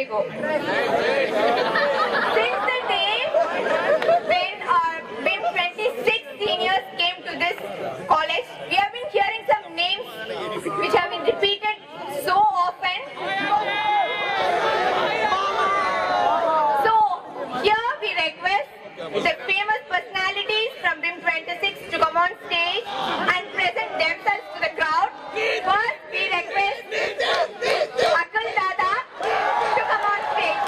go. Since the day when our BIM 26 seniors came to this college, we have been hearing some names which have been repeated so often. So here we request the famous personalities from BIM 26 to come on stage and present themselves to the crowd. First, we request Akul Dada to come on stage.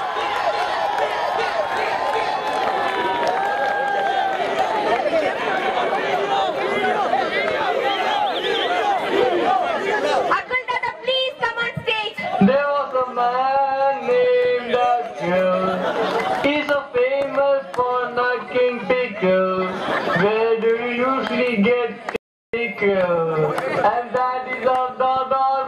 Akul Dada, please come on stage. There was a man named Akul. He's so famous for knocking pickle. Where do you usually get pickle? And that is of Dada's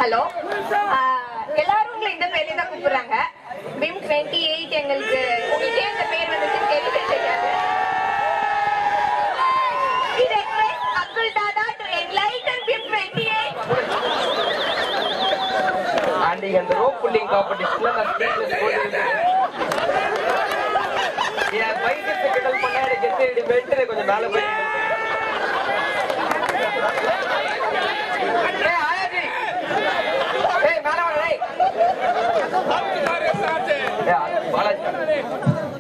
hello, எல்லாரும் உங்களை இந்த பேர்ல தான் கூப்பிடுறாங்க. BIM 28 எங்களுக்கு உங்களுக்கே இந்த பேர் வந்துச்சுன்னு கேள்வி தெரியாது. We request Akul Dada to enlighten BIM 28. அன்னைக்கு அந்த ரோப் புல்லிங் காம்படிஷன்ல நான் ஸ்பீச்லெஸ் போட்டுருந்தேன். என் பைசெப்ஸ் கிண்டல் பண்ண எனக்கு எத்தனை பெல்ட் கொஞ்சம் மேல போய்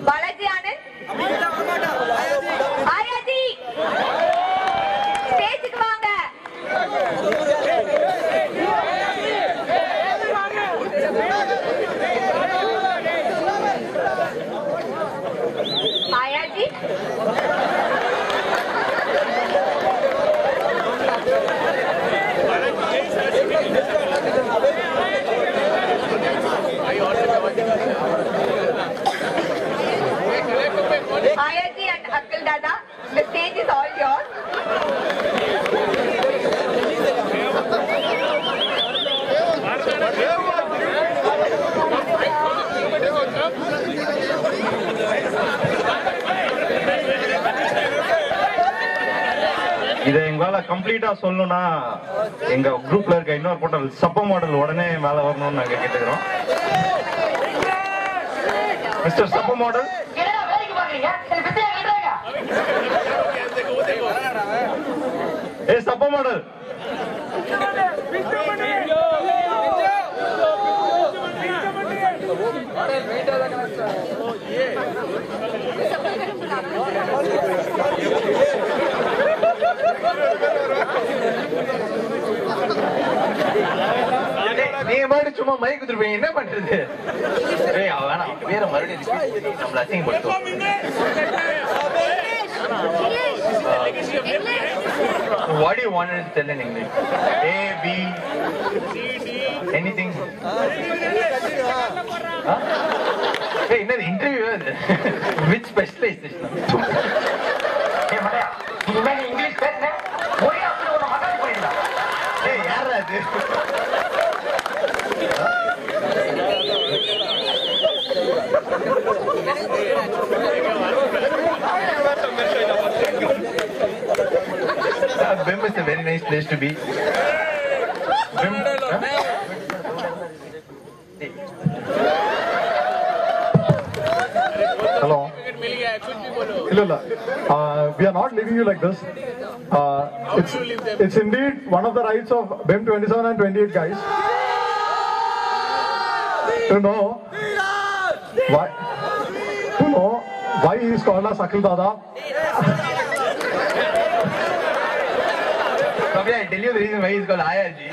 பாலாஜி ஆனந்த், ஆயாஜி ஸ்டேஜுக்கு வாங்க. ஆயாஜி Ayaji and Akul Dada, the stage is all yours. இதை எங்களால கம்ப்ளீட்டா சொல்லணும்னா எங்க குரூப்ல இருக்க இன்னொரு போட்டல் சப்ப மாடல் உடனே மேல வரணும்னு நாங்க கேட்டுக்கிறோம். மிஸ்டர் சப்ப மாடல், ஏ சப்ப மாடல், நீ மாதிரி சும்மா மைக் கொடுத்துருப்பீங்க, என்ன பண்றது? ஏய் வேணாம், பேரை மறுபடியும் நம்மள அசிங்கப்படுத்தும். What do you want to tell in English? A, B, anything? Hey, என்னது இன்டர்வியூ அது? Which specialization? ஏய் மடையா, நீ இங்கிலீஷ் பேசுற? ஒரே அப்படி ஒரு மகான் போயிடலாம். ஏய் யாரா அது? BIM is a very nice place to be. BIM, Hello. We are not leaving you like this. It's indeed one of the rights of BIM 27 and 28 guys to know why he is called as Akul Dada. I'll tell you the reason why he is called Ayaji.